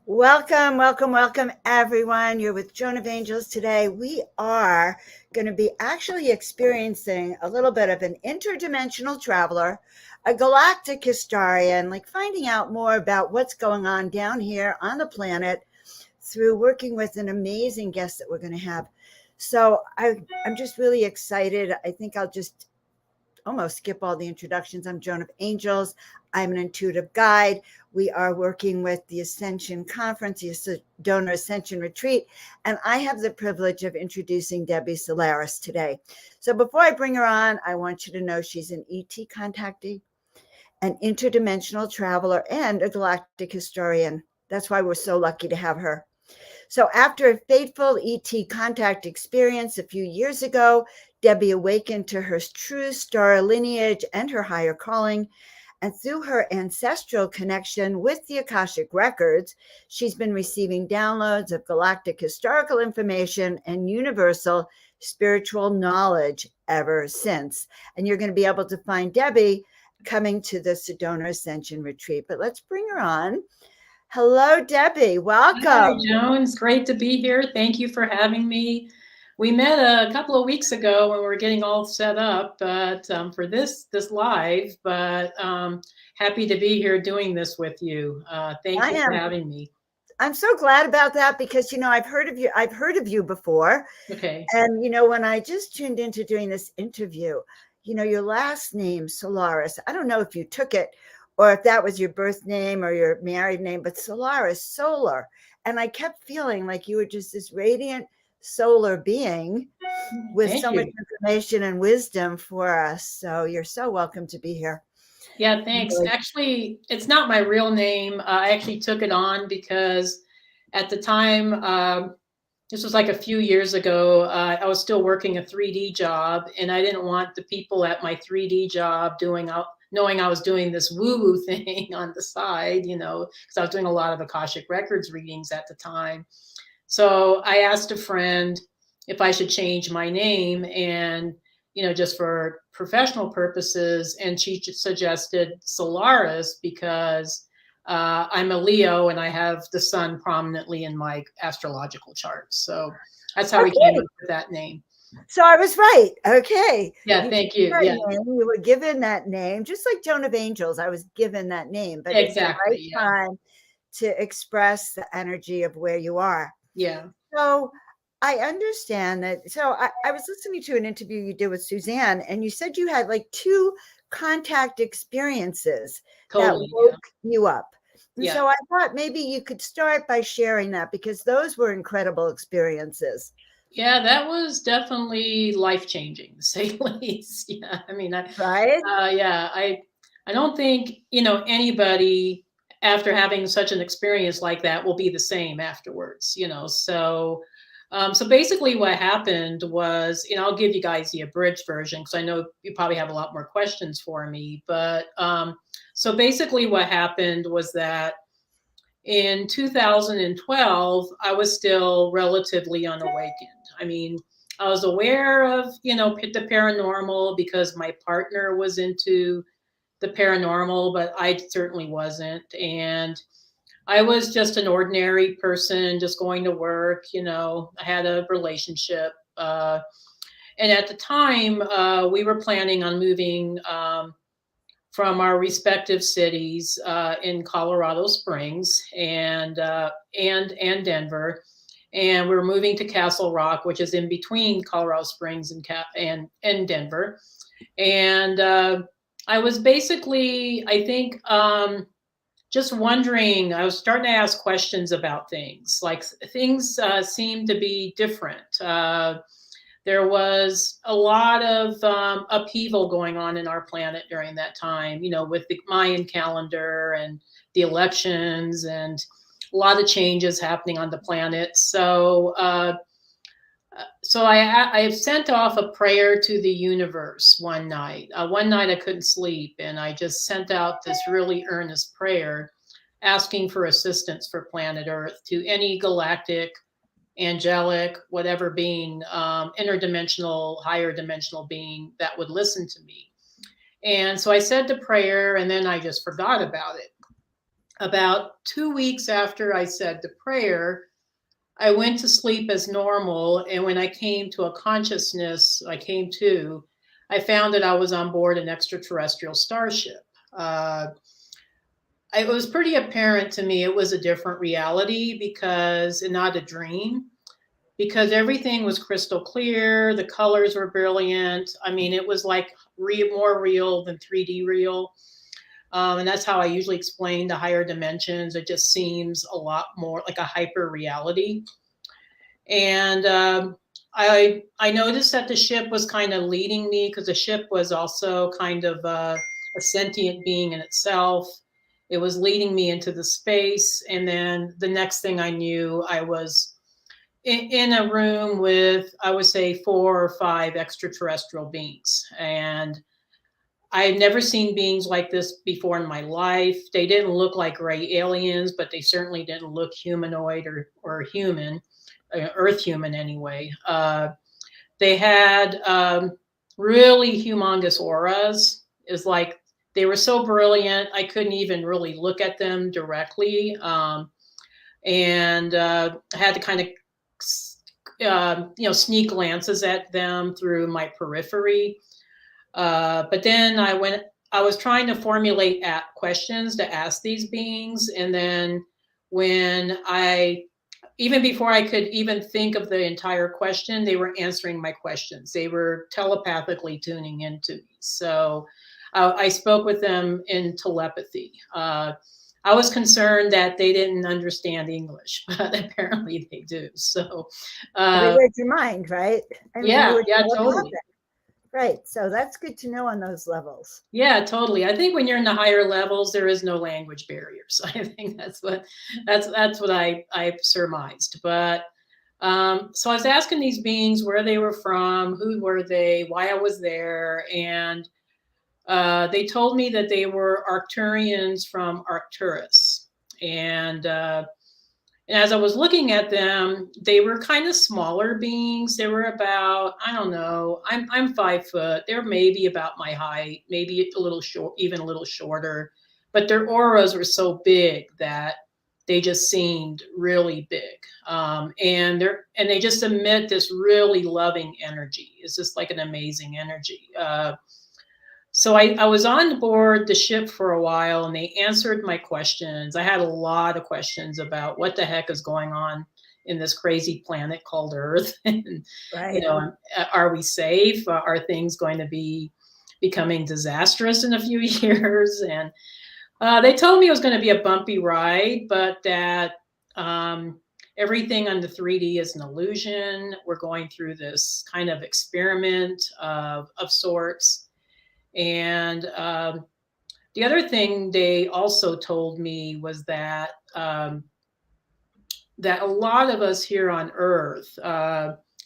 Welcome, welcome, welcome, everyone. You're with Joan of Angels today. We are going to be actually experiencing a little bit of an interdimensional traveler, a galactic historian, like finding out more about what's going on down here on the planet through working with an amazing guest that we're going to have. I'm just really excited. I think I'll just almost skip all the introductions. I'm Joan of Angels. I'm an intuitive guide. We are working with the Ascension Conference, the Sedona Ascension Retreat, and I have the privilege of introducing Debbie Solaris today. So before I bring her on, I want you to know she's an ET contactee, an interdimensional traveler, and a galactic historian. That's why we're so lucky to have her. So after a fateful ET contact experience a few years ago, Debbie awakened to her true star lineage and her higher calling. And through her ancestral connection with the Akashic Records, she's been receiving downloads of galactic historical information and universal spiritual knowledge ever since. And you're going to be able to find Debbie coming to the Sedona Ascension Retreat. But let's bring her on. Hello, Debbie. Welcome. Hi, Joan. It's great to be here. Thank you for having me. We met a couple of weeks ago when we were getting all set up, but for this live. But happy to be here doing this with you. Thank you for having me. I'm so glad about that because I've heard of you. I've heard of you before. Okay. And when I just tuned into doing this interview, your last name Solaris. I don't know if you took it or if that was your birth name or your married name, but Solaris, solar. And I kept feeling like you were just this radiant solar being with so much information and wisdom for us. So you're so welcome to be here. Yeah, thanks. Actually, it's not my real name. I actually took it on because at the time, this was like a few years ago, I was still working a 3D job, and I didn't want the people at my 3D job knowing I was doing this woo-woo thing on the side, because I was doing a lot of Akashic Records readings at the time. So I asked a friend if I should change my name and, just for professional purposes. And she suggested Solaris because I'm a Leo and I have the sun prominently in my astrological chart. So that's how we came up with that name. So I was right. Okay. Yeah, thank you. Yeah. You were given that name, just like Joan of Angels. I was given that name, but exactly, it's the right time to express the energy of where you are. Yeah. So I understand that. So I was listening to an interview you did with Suzanne, and you said you had like 2 contact experiences that woke you up. And so I thought maybe you could start by sharing that because those were incredible experiences. Yeah, that was definitely life-changing, to say the least. Yeah, I mean, right? I don't think, anybody after having such an experience like that will be the same afterwards, So, so basically what happened was, I'll give you guys the abridged version because I know you probably have a lot more questions for me. But so basically what happened was that in 2012, I was still relatively unawakened. I mean, I was aware of, the paranormal because my partner was into the paranormal, but I certainly wasn't. And I was just an ordinary person, just going to work. I had a relationship. And at the time, we were planning on moving from our respective cities in Colorado Springs and Denver. And we're moving to Castle Rock, which is in between Colorado Springs and Denver. And I was basically, I think, just wondering, I was starting to ask questions about things. Like things seemed to be different. There was a lot of upheaval going on in our planet during that time, with the Mayan calendar and the elections and a lot of changes happening on the planet. So I sent off a prayer to the universe one night. One night I couldn't sleep, and I just sent out this really earnest prayer asking for assistance for planet Earth to any galactic, angelic, whatever being, interdimensional, higher dimensional being that would listen to me. And so I said the prayer, and then I just forgot about it. about 2 weeks after I said the prayer, I went to sleep as normal. And when I came to a consciousness, I found that I was on board an extraterrestrial starship. It was pretty apparent to me it was a different reality because, and not a dream, because everything was crystal clear. The colors were brilliant. I mean, it was like more real than 3D real. And that's how I usually explain the higher dimensions. It just seems a lot more like a hyper reality. And I noticed that the ship was kind of leading me, because the ship was also kind of a sentient being in itself. It was leading me into the space. And then the next thing I knew, I was in a room with, I would say, 4 or 5 extraterrestrial beings. And I had never seen beings like this before in my life. They didn't look like gray aliens, but they certainly didn't look humanoid or human, Earth human anyway. They had really humongous auras. It's like they were so brilliant, I couldn't even really look at them directly. And I had to kind of, sneak glances at them through my periphery. But then I was trying to formulate questions to ask these beings. And then even before I could even think of the entire question, they were answering my questions. They were telepathically tuning into me. So I spoke with them in telepathy. I was concerned that they didn't understand English, but apparently they do. So they read your mind, right? I mean, yeah, totally. Right. So that's good to know on those levels. Yeah, totally. I think when you're in the higher levels, there is no language barriers. I think that's what I surmised. But so I was asking these beings where they were from, who were they, why I was there, and they told me that they were Arcturians from Arcturus. And as I was looking at them, they were kind of smaller beings. They were about, I don't know, I'm 5 foot. They're maybe about my height, maybe a little short, even a little shorter. But their auras were so big that they just seemed really big. And they just emit this really loving energy. It's just like an amazing energy. So I was on board the ship for a while, and they answered my questions. I had a lot of questions about what the heck is going on in this crazy planet called Earth. And, right. Are we safe? Are things going to be becoming disastrous in a few years? And they told me it was going to be a bumpy ride, but that everything on the 3D is an illusion. We're going through this kind of experiment of sorts. And the other thing they also told me was that that a lot of us here on Earth,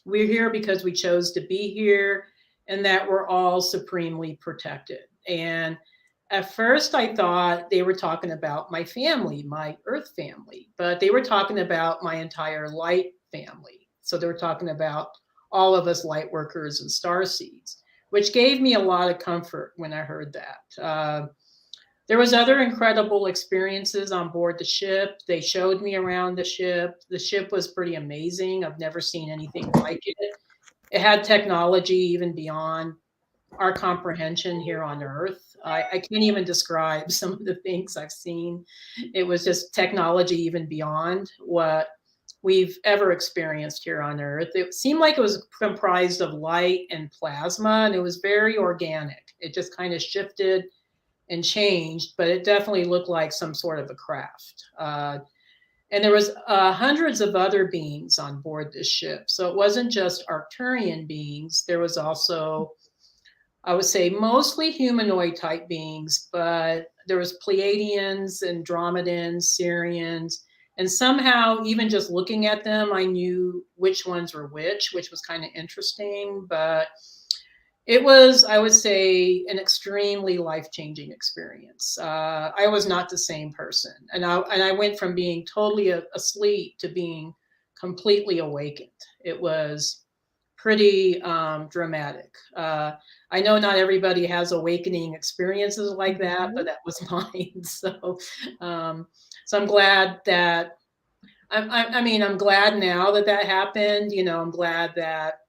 we're here because we chose to be here, and that we're all supremely protected. And at first I thought they were talking about my family, my Earth family, but they were talking about my entire light family. So they were talking about all of us light workers and starseeds, which gave me a lot of comfort when I heard that. There was other incredible experiences on board the ship. They showed me around the ship. The ship was pretty amazing. I've never seen anything like it. It had technology even beyond our comprehension here on Earth. I can't even describe some of the things I've seen. It was just technology even beyond what we've ever experienced here on Earth. It seemed like it was comprised of light and plasma, and it was very organic. It just kind of shifted and changed, but it definitely looked like some sort of a craft. And there was hundreds of other beings on board this ship. So it wasn't just Arcturian beings. There was also, I would say, mostly humanoid type beings, but there was Pleiadians, Andromedans, Sirians, and somehow even just looking at them, I knew which ones were which was kind of interesting. But it was, I would say, an extremely life-changing experience. I was not the same person. And I went from being totally asleep to being completely awakened. It was pretty dramatic. I know not everybody has awakening experiences like that, but that was mine. So I'm glad that I mean, I'm glad now that that happened. I'm glad that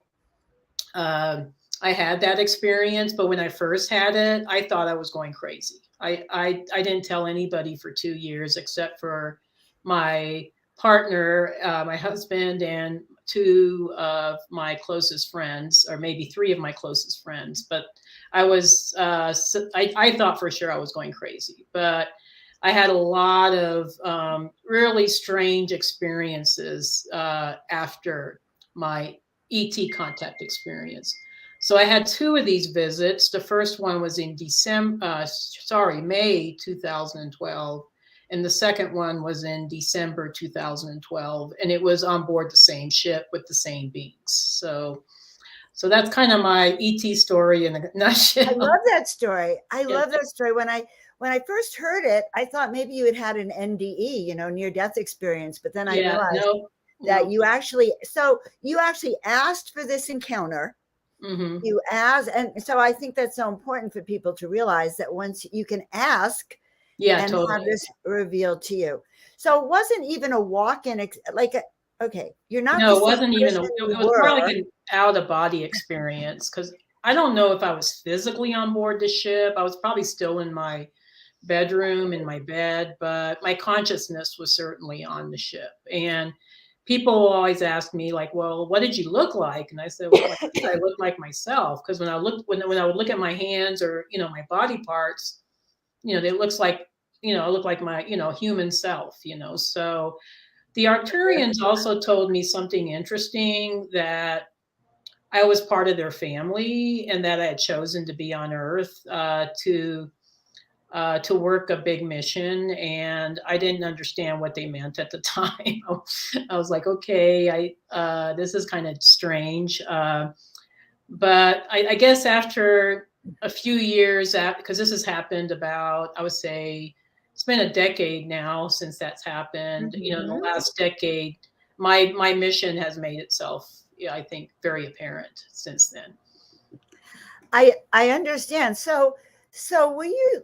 I had that experience. But when I first had it, I thought I was going crazy. I didn't tell anybody for 2 years except for my partner, my husband, and two of my closest friends, or maybe three of my closest friends. But I thought for sure I was going crazy. But I had a lot of really strange experiences after my ET contact experience. So I had two of these visits. The first one was in May 2012. And the second one was in December 2012. And it was on board the same ship with the same beings. So that's kind of my ET story in a nutshell. I love that story. I love that story. When I first heard it, I thought maybe you had an NDE, near death experience, but then I realized that you actually asked for this encounter. Mm-hmm. You asked, and so I think that's so important for people to realize that once you can ask and totally. have this revealed to you. So it wasn't even a walk-in, okay, you're not. No, it wasn't even. It was more like an out-of-body experience, because I don't know if I was physically on board the ship. I was probably still in my bedroom, in my bed, but my consciousness was certainly on the ship. And people always ask me, like, well, what did you look like? And I said, well, I think I looked like myself, because when I would look at my hands or my body parts, it looks like it looked like my human self. So the Arcturians also told me something interesting, that I was part of their family and that I had chosen to be on Earth to work a big mission. And I didn't understand what they meant at the time. I was like, okay, this is kind of strange. But I guess after a few years, because this has happened about, I would say, it's been a decade now since that's happened. In the last decade, my mission has made itself, I think, very apparent since then. I understand. So were you?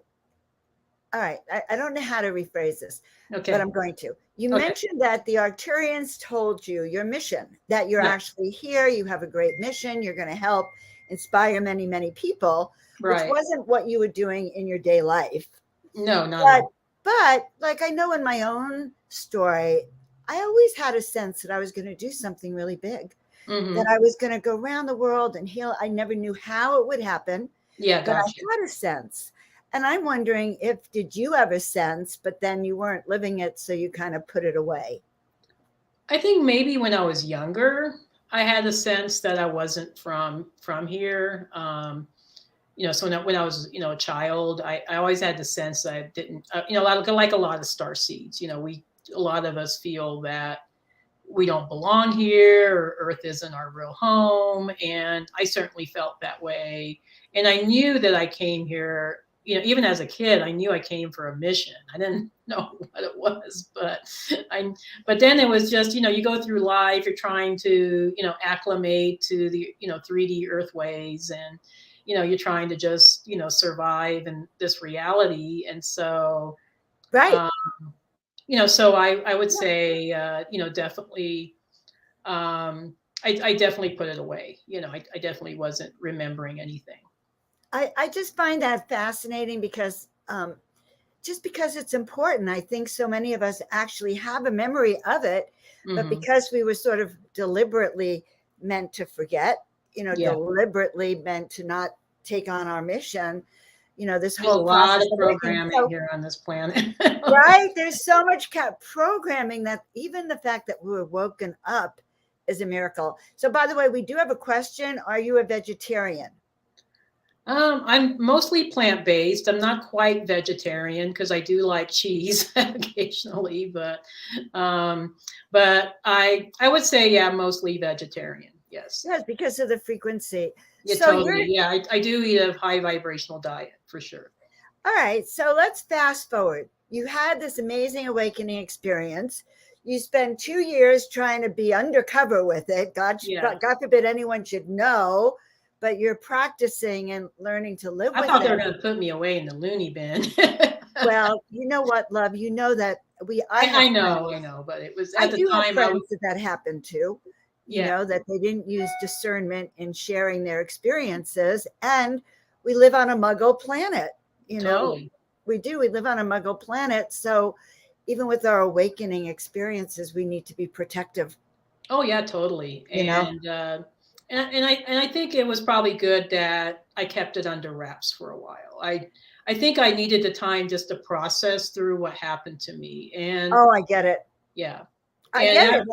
All right, I don't know how to rephrase this, but I'm going to. You mentioned that the Arcturians told you your mission, that you're actually here, you have a great mission, you're going to help inspire many, many people, which wasn't what you were doing in your day life. No, not at all. But like I know in my own story, I always had a sense that I was going to do something really big, that I was going to go around the world and heal. I never knew how it would happen, but I had a sense. And I'm wondering, did you ever sense, but then you weren't living it, so you kind of put it away? I think maybe when I was younger, I had a sense that I wasn't from here. So when I was, a child, I always had the sense that I didn't, like a lot of starseeds, a lot of us feel that we don't belong here, or Earth isn't our real home. And I certainly felt that way. And I knew that I came here, even as a kid, I knew I came for a mission. I didn't know what it was, but then it was just, you go through life, you're trying to, acclimate to the, 3D Earth ways, and, you're trying to just, survive in this reality. And so, so I would say, definitely, I definitely put it away. I definitely wasn't remembering anything. I just find that fascinating because just because it's important. I think so many of us actually have a memory of it, but because we were sort of deliberately meant to forget, deliberately meant to not take on our mission, this whole lot of programming here on this planet. Right? There's so much programming that even the fact that we were woken up is a miracle. So by the way, we do have a question. Are you a vegetarian? I'm mostly plant-based. I'm not quite vegetarian because I do like cheese occasionally, but I would say, yeah, mostly vegetarian. Yes. Yes, because of the frequency. Yeah, so totally. Yeah, I do eat a high vibrational diet for sure. All right. So let's fast forward. You had this amazing awakening experience. you spend 2 years trying to be undercover with it. Yeah. God forbid anyone should know, but you're practicing and learning to live I with thought they were it. going to put me away in the loony bin. Well, you know what, love, you know that I know, but it was I at the do have time I was, friends that happened to, yeah, that they didn't use discernment in sharing their experiences. And we live on a muggle planet, you know, totally. we do. We live on a muggle planet. So even with our awakening experiences, we need to be protective, Oh yeah, totally. you know? And I think it was probably good that I kept it under wraps for a while. I think I needed the time just to process through what happened to me. And Oh, I get it. yeah. I And get it.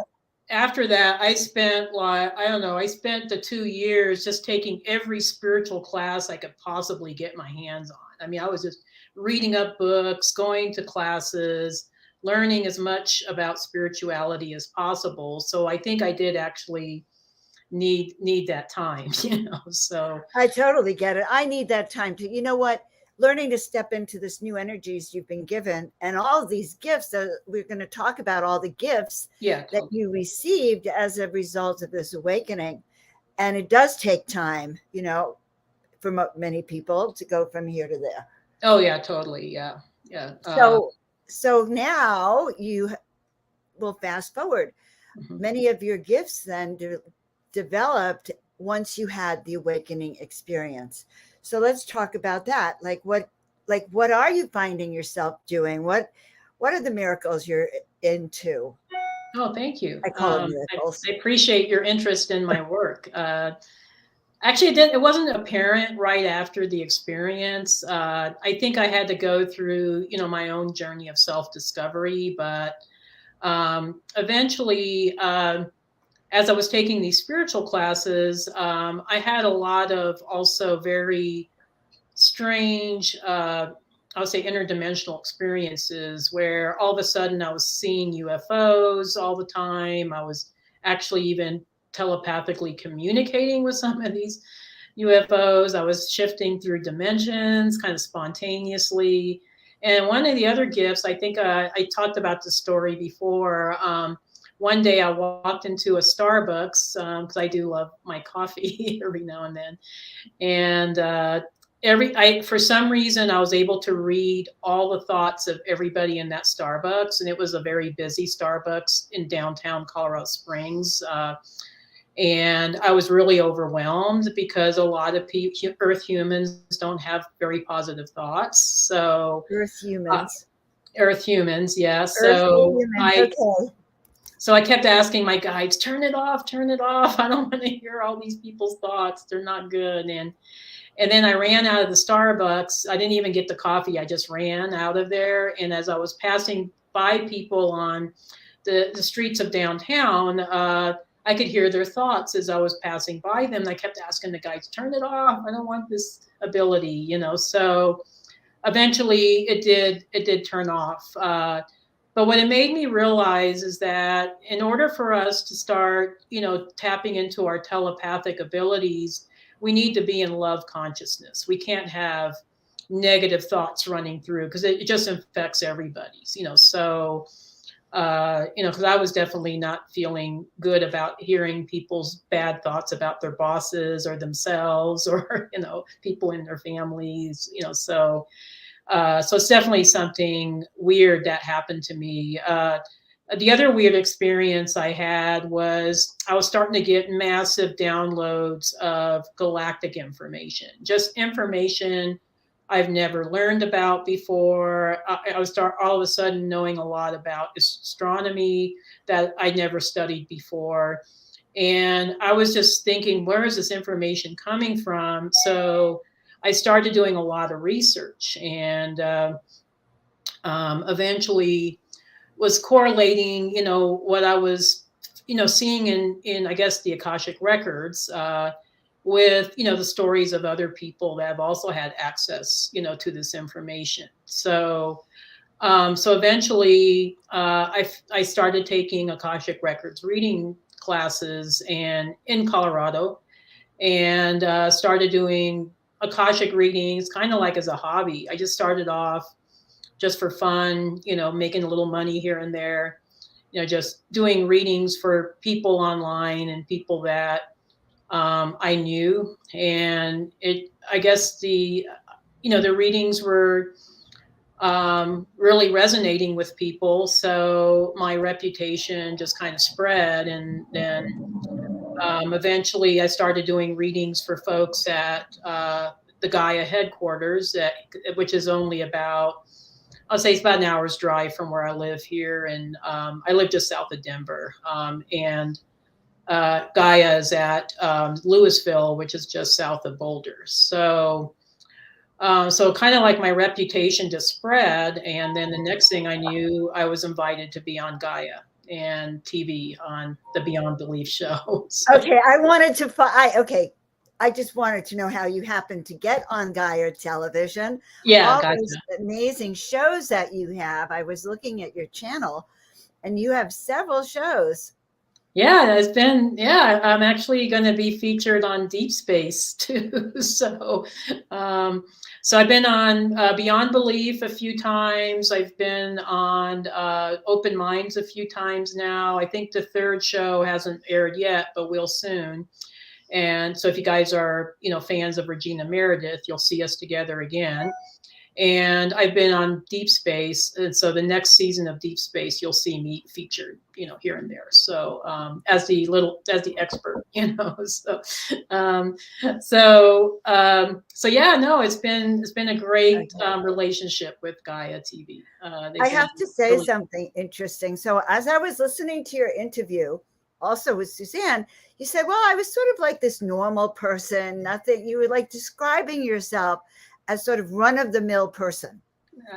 after that, I spent like, I don't know, I spent the 2 years just taking every spiritual class I could possibly get my hands on. I mean, I was just reading up books, going to classes, learning as much about spirituality as possible. So I think I did actually need that time, So I totally get it. I need that time to, you know what? Learning to step into this new energies you've been given and all of these gifts that we're going to talk about, all the gifts yeah, that totally. you received as a result of this awakening. And it does take time, for many people to go from here to there. Oh yeah, totally. Yeah. Yeah. So now you will fast forward. Mhm. Many of your gifts then developed once you had the awakening experience. So let's talk about that. What are you finding yourself doing? What are the miracles you're into? Oh, thank you. I call them miracles. I appreciate your interest in my work. Actually, it wasn't apparent right after the experience. I think I had to go through, my own journey of self-discovery, but eventually, as I was taking these spiritual classes, I had a lot of also very strange, I would say interdimensional experiences where all of a sudden I was seeing UFOs all the time. I was actually even telepathically communicating with some of these UFOs. I was shifting through dimensions kind of spontaneously. And one of the other gifts, I think I talked about the story before. One day I walked into a Starbucks because I do love my coffee every now and then. And for some reason I was able to read all the thoughts of everybody in that Starbucks, and it was a very busy Starbucks in downtown Colorado Springs. And I was really overwhelmed because a lot of Earth humans don't have very positive thoughts. So Earth uh, humans. Earth humans, yeah. Earth So humans. Okay. I kept asking my guides, turn it off, turn it off. I don't want to hear all these people's thoughts. They're not good. And then I ran out of the Starbucks. I didn't even get the coffee. I just ran out of there. And as I was passing by people on the streets of downtown, I could hear their thoughts as I was passing by them. And I kept asking the guides, turn it off. I don't want this ability, So eventually it did turn off. But what it made me realize is that in order for us to start, tapping into our telepathic abilities, we need to be in love consciousness. We can't have negative thoughts running through because it just infects everybody's, So, because I was definitely not feeling good about hearing people's bad thoughts about their bosses or themselves or, people in their families, so it's definitely something weird that happened to me. The other weird experience I had was I was starting to get massive downloads of galactic information, just information I've never learned about before. I would start all of a sudden knowing a lot about astronomy that I never studied before. And I was just thinking, where is this information coming from? So I started doing a lot of research and eventually was correlating, what I was, seeing in I guess the Akashic records with, the stories of other people that have also had access, to this information. So eventually, I started taking Akashic records reading classes and in Colorado, and started doing Akashic readings, kind of like as a hobby. I just started off just for fun, making a little money here and there. just doing readings for people online and people that I knew. And I guess the readings were really resonating with people. So my reputation just kind of spread. And then eventually I started doing readings for folks at the Gaia headquarters, which is only I'll say it's about an hour's drive from where I live here. And I live just south of Denver. And Gaia is at Louisville, which is just south of Boulder. So kind of like my reputation just spread. And then the next thing I knew, I was invited to be on Gaia and TV on the Beyond Belief show. So. Okay, I just wanted to know how you happened to get on Gaia television. Yeah, All gotcha. those amazing shows that you have. I was looking at your channel, and you have several shows. Yeah, I'm actually going to be featured on Deep Space too. So I've been on Beyond Belief a few times. I've been on Open Minds a few times now. I think the third show hasn't aired yet, but will soon. And so if you guys are, fans of Regina Meredith, you'll see us together again. And I've been on Deep Space, and so the next season of Deep Space, you'll see me featured, here and there. So as the expert, So yeah, no, it's been a great relationship with Gaia TV. I have to say something interesting. So as I was listening to your interview, also with Suzanne, you said, "Well, I was sort of like this normal person. Nothing." You were like describing yourself as sort of run-of-the-mill person.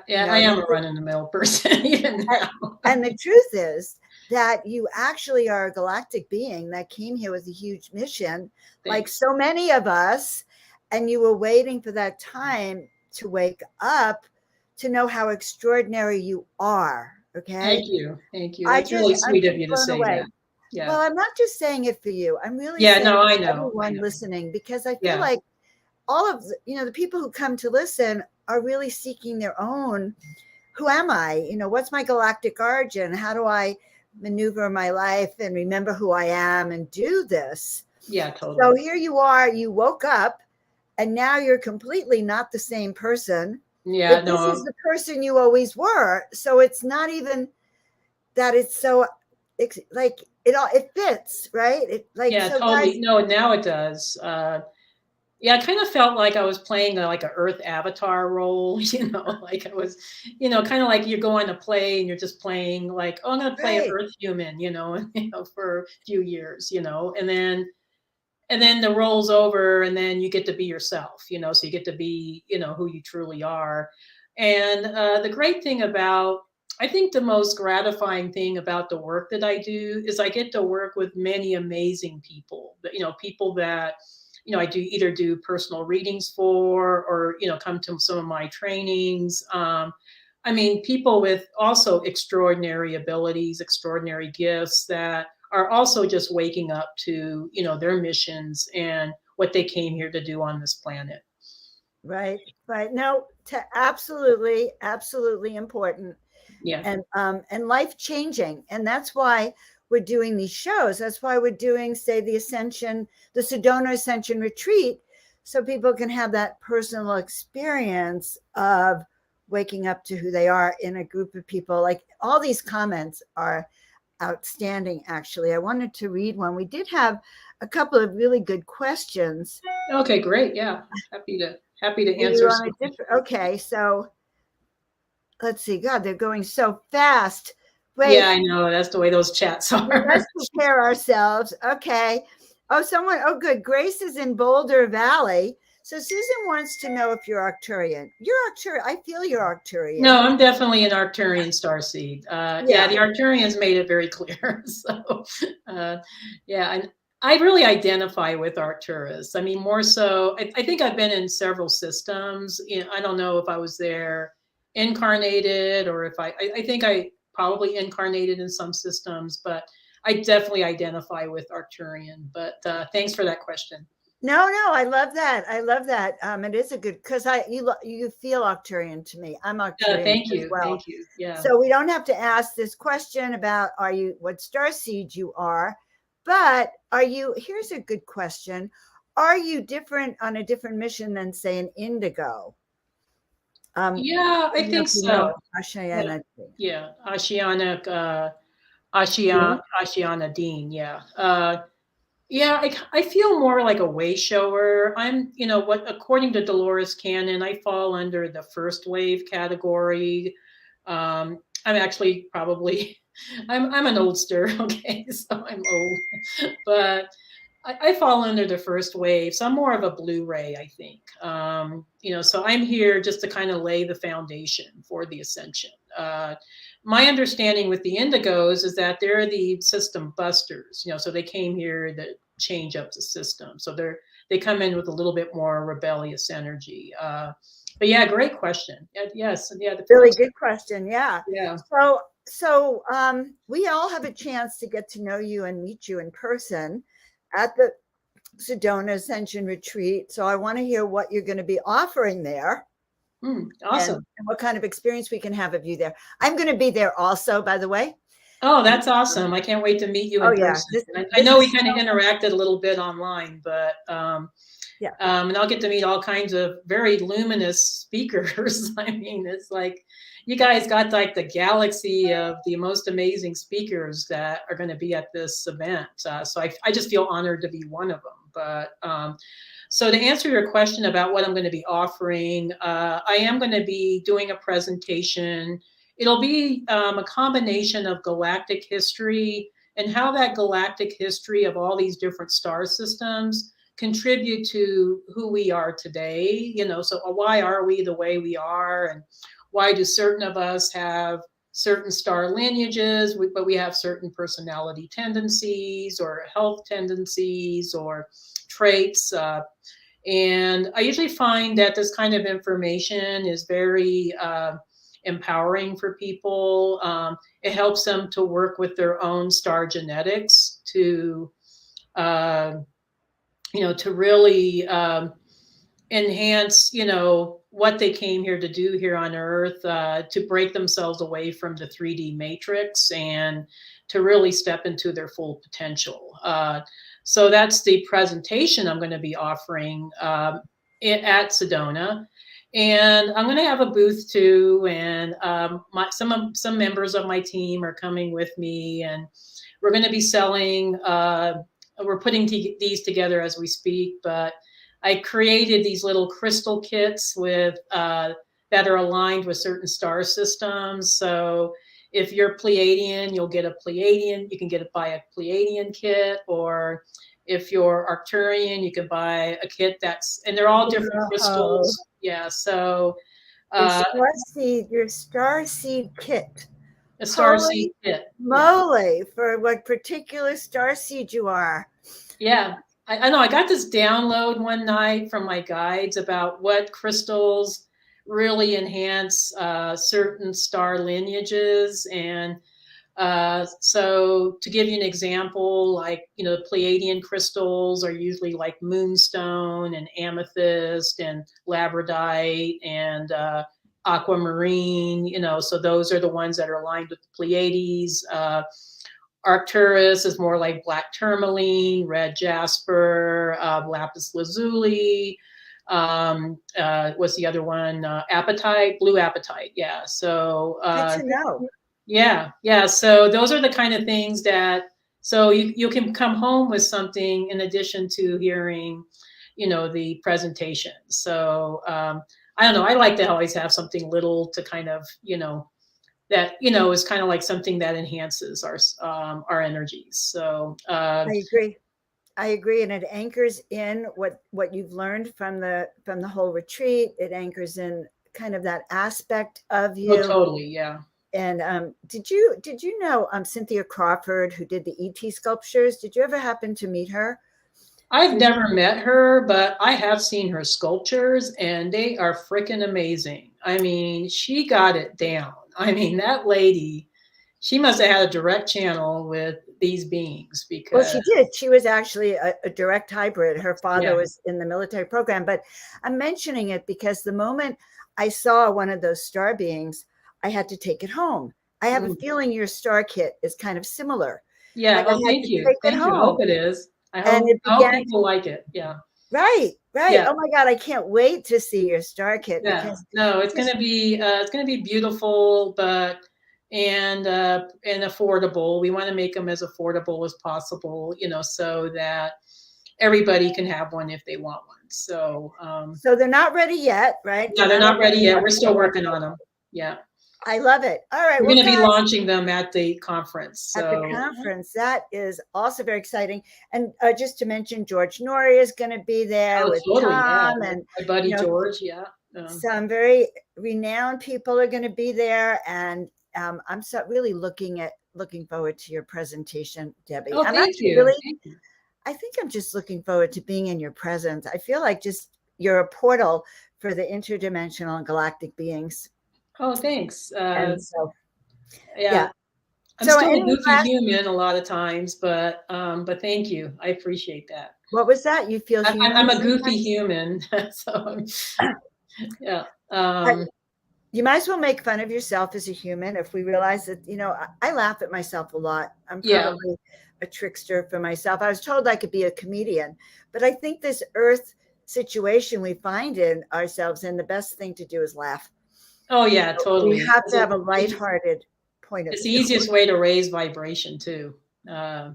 Yeah, I am a run-of-the-mill person even now. And the truth is that you actually are a galactic being that came here with a huge mission, like so many of us, and you were waiting for that time to wake up to know how extraordinary you are. Okay? Thank you. That's really sweet of you to say that. Yeah. Well, I'm not just saying it for you. I'm really saying I know. Everyone listening, because I feel like all of the people who come to listen are really seeking their own. Who am I? What's my galactic origin? How do I maneuver my life and remember who I am and do this? Yeah, totally. So here you are, you woke up and now you're completely not the same person. Yeah, this is the person you always were. So it's not even that it's so like it fits, right? Totally. Guys, no, now it does. I kind of felt like I was playing like an Earth avatar role, like I was, kind of like you're going to play and you're just playing like, oh, I'm going to play an Earth human, for a few years, and then the role's over and then you get to be yourself, so you get to be, who you truly are. And the great thing I think the most gratifying thing about the work that I do is I get to work with many amazing people, people that, I either do personal readings for, or, come to some of my trainings. People with also extraordinary abilities, extraordinary gifts that are also just waking up to, their missions and what they came here to do on this planet. Right. No, absolutely important. Yeah. And life changing. And that's why we're doing these shows. That's why we're doing, say, the Sedona Ascension retreat, so people can have that personal experience of waking up to who they are in a group of people. Like, all these comments are outstanding, actually. I wanted to read one. We did have a couple of really good questions. Okay, great. Yeah. Happy to answer. Okay, so let's see. God, they're going so fast. Wait. Yeah, I know. That's the way those chats are. Let's prepare ourselves. Okay. Oh, good. Grace is in Boulder Valley. So Susan wants to know if you're Arcturian. You're Arcturian. I feel you're Arcturian. No, I'm definitely an Arcturian starseed. The Arcturians made it very clear. So, and I really identify with Arcturus. I mean, more so, I think I've been in several systems. I don't know if I was there incarnated or if I think I probably incarnated in some systems, but I definitely identify with Arcturian. But thanks for that question. No, I love that. I love that. It is a good because you feel Arcturian to me. I'm Arcturian Thank as you. well. Thank you. Yeah. So we don't have to ask this question about what starseed you are, but here's a good question. Are you different on a different mission than say an indigo? Yeah, I I don't know if think you know so. Yeah. Ashayana. Yeah. Oceanic, Dean? Oceana Dean. Yeah. Yeah, I feel more like a way shower. I'm, what according to Dolores Cannon, I fall under the first wave category. I'm actually probably I'm an oldster, okay, so I'm old, but I fall under the first wave, so I'm more of a Blu-ray, I think. So I'm here just to kind of lay the foundation for the ascension. My understanding with the Indigos is that they're the system busters, so they came here to change up the system. So they come in with a little bit more rebellious energy. But yeah, great question. Yes, yeah, the Really first, good question. Yeah. yeah. So we all have a chance to get to know you and meet you in person at the Sedona Ascension retreat. So I want to hear what you're going to be offering there. Awesome. And what kind of experience we can have of you there. I'm going to be there also, by the way. Oh, that's awesome. I can't wait to meet you in person. I know we kind of interacted a little bit online, but yeah. And I'll get to meet all kinds of very luminous speakers. I mean, it's like you guys got like the galaxy of the most amazing speakers that are going to be at this event. So I just feel honored to be one of them. But so to answer your question about what I'm going to be offering, I am going to be doing a presentation. It'll be a combination of galactic history and how that galactic history of all these different star systems contribute to who we are today. So why are we the way we are, and why do certain of us have certain star lineages, but we have certain personality tendencies or health tendencies or traits. And I usually find that this kind of information is very empowering for people. It helps them to work with their own star genetics to really enhance, what they came here to do here on Earth, to break themselves away from the 3D matrix and to really step into their full potential. So that's the presentation I'm going to be offering at Sedona. And I'm going to have a booth too, and some members of my team are coming with me, and we're going to be selling. We're putting these together as we speak, but I created these little crystal kits with that are aligned with certain star systems. So if you're Pleiadian, you'll get a Pleiadian. You can buy a Pleiadian kit, or if you're Arcturian, you can buy a kit and they're all different crystals. Yeah. So your starseed kit. A starseed kit. Moly, for what particular starseed you are. Yeah. I know I got this download one night from my guides about what crystals really enhance certain star lineages. And so to give you an example, like, the Pleiadian crystals are usually like moonstone and amethyst and labradorite and aquamarine, so those are the ones that are aligned with the Pleiades. Arcturus is more like black tourmaline, red jasper, lapis lazuli. What's the other one? Apatite, blue apatite. Yeah. So good to know. Yeah. So those are the kind of things so you can come home with something in addition to hearing, the presentation. So I don't know. I like to always have something little to kind of, that is kind of like something that enhances our energies. So I agree, and it anchors in what you've learned from the whole retreat. It anchors in kind of that aspect of you. Oh, totally, yeah. And did you know Cynthia Crawford, who did the ET sculptures? Did you ever happen to meet her? I've never met her, but I have seen her sculptures, and they are freaking amazing. I mean, she got it down. I mean, that lady, she must have had a direct channel with these beings Well, because she did. She was actually a direct hybrid. Her father yeah. was in the military program. But I'm mentioning it because the moment I saw one of those star beings, I had to take it home. I have a Mm. feeling your star kit is kind of similar. Yeah. Like I Oh, had thank to you. take it Thank you. I hope home. it is. And it I hope began people like it. Yeah. right, right. Yeah. Oh my God, I can't wait to see your star kit Yeah. because No, this, it's gonna be beautiful, but and affordable. We want to make them as affordable as possible, so that everybody can have one if they want one. So so they're not ready yet, right? yeah, They're they're not not ready yet. We're okay. still working on them. Yeah. I love it. All right. We're Well, going to be guys, launching them at the conference. at the So, conference. That is also very exciting. And just to mention, George Nori is going to be there oh, with totally. Yeah. Tom, and My buddy you know George. Yeah. some very renowned people are going to be there. And I'm so really looking forward to your presentation, Debbie. Oh, I'm thank actually you. really, Thank you. I think I'm just looking forward to being in your presence. I feel like just you're a portal for the interdimensional and galactic beings. Oh, thanks. And so, Yeah. yeah. I'm So, still a any goofy last, human a lot of times, but thank you. I appreciate that. what was that? You feel I'm human a goofy sometimes? human. So, yeah. I, you might as well make fun of yourself as a human if we realize that, I laugh at myself a lot. I'm Yeah. probably a trickster for myself. I was told I could be a comedian, but I think this earth situation we find in ourselves, and the best thing to do is laugh. Oh, yeah, We totally. have to have a lighthearted point of It's the view. easiest way to raise vibration too. Uh,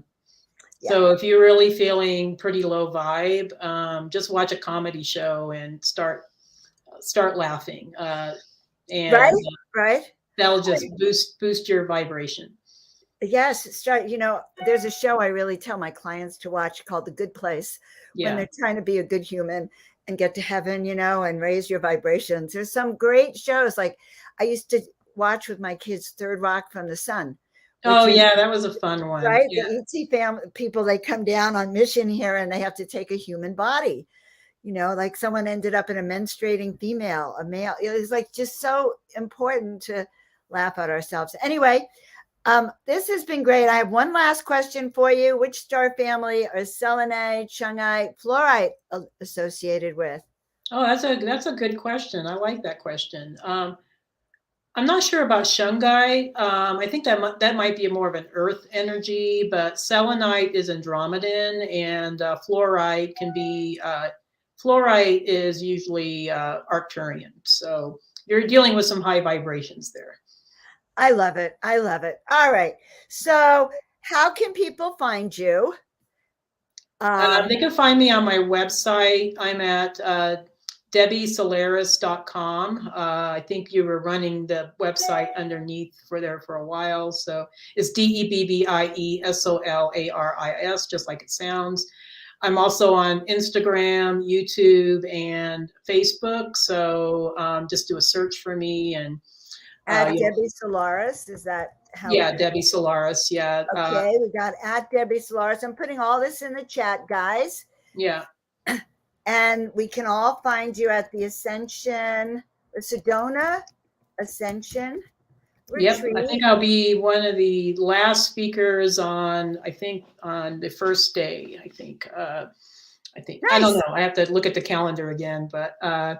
Yeah. so if you're really feeling pretty low vibe, just watch a comedy show and start laughing, Right. and Right. that'll just boost your vibration. Yes, start. There's a show I really tell my clients to watch called The Good Place when Yeah. they're trying to be a good human and get to heaven, and raise your vibrations. There's some great shows. Like I used to watch with my kids Third Rock from the Sun, which Oh is yeah, that was a fun one. right. The Yeah. ET family people, they come down on mission here and they have to take a human body. Like someone ended up in a menstruating female, a male. It was like just so important to laugh at ourselves. Anyway, this has been great. I have one last question for you. Which star family are selenite, shungite, fluorite associated with? Oh, that's a good question. I like that question. I'm not sure about shungite. I think that might be more of an earth energy, but selenite is Andromedan, and fluorite is usually Arcturian. So you're dealing with some high vibrations there. I love it. I love it. All right. So, how can people find you? They can find me on my website. I'm at DebbieSolaris.com. I think you were running the website underneath for a while. So it's DebbieSolaris, just like it sounds. I'm also on Instagram, YouTube, and Facebook. So just do a search for me and At Debbie Solaris. Is that how? yeah, Debbie Solaris. Yeah. Okay, we got at Debbie Solaris. I'm putting all this in the chat, guys. Yeah. And we can all find you at the Ascension, the Sedona Ascension retreat. Yep, I think I'll be one of the last speakers on the first day. I Nice. don't know. I have to look at the calendar again, but And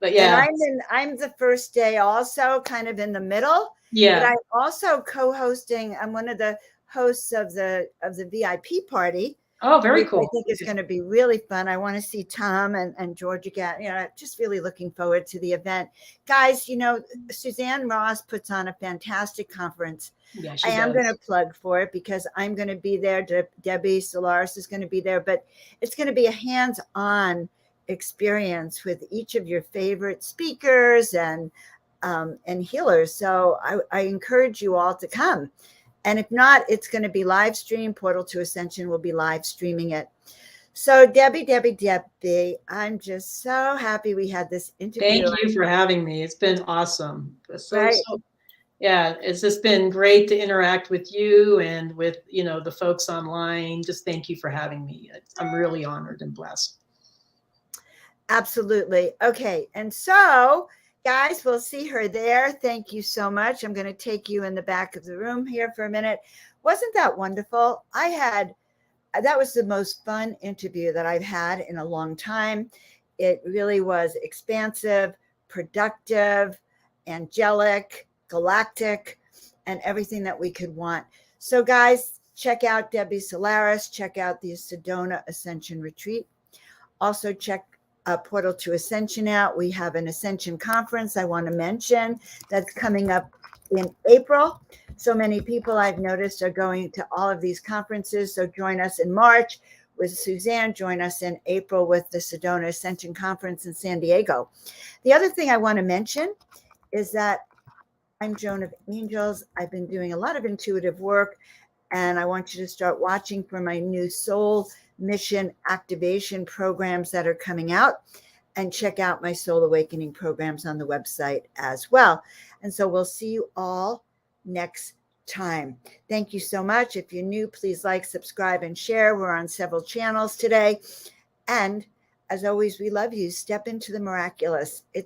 yeah. I'm the first day also, kind of in the middle. Yeah. But I'm also co-hosting. I'm one of the hosts of the VIP party. Oh, very Which cool. I think is going to be really fun. I want to see Tom and George again. Just really looking forward to the event. Guys, Suzanne Ross puts on a fantastic conference. Yeah, I am going to plug for it because I'm going to be there. Debbie Solaris is going to be there, but it's going to be a hands-on experience with each of your favorite speakers and healers. So I encourage you all to come. And if not, it's going to be live stream. Portal to Ascension will be live streaming it. So Debbie, I'm just so happy we had this interview. Thank you for having me. It's been awesome. Right. Yeah, it's just been great to interact with you and with, the folks online. Just thank you for having me. I'm really honored and blessed. Absolutely. Okay. And so guys, we'll see her there. Thank you so much. I'm going to take you in the back of the room here for a minute. Wasn't that wonderful? That was the most fun interview that I've had in a long time. It really was expansive, productive, angelic, galactic, and everything that we could want. So guys, check out Debbie Solaris, check out the Sedona Ascension Retreat. Also check Portal to Ascension out. We have an Ascension Conference I want to mention that's coming up in April. So many people I've noticed are going to all of these conferences. So join us in March with Suzanne. Join us in April with the Sedona Ascension Conference in San Diego. The other thing I want to mention is that I'm Joan of Angels. I've been doing a lot of intuitive work, and I want you to start watching for my new soul mission activation programs that are coming out, and check out my soul awakening programs on the website as well. And so we'll see you all next time. Thank you so much. If you're new, please like, subscribe, and share. We're on several channels today. And as always, we love you. Step into the miraculous. It's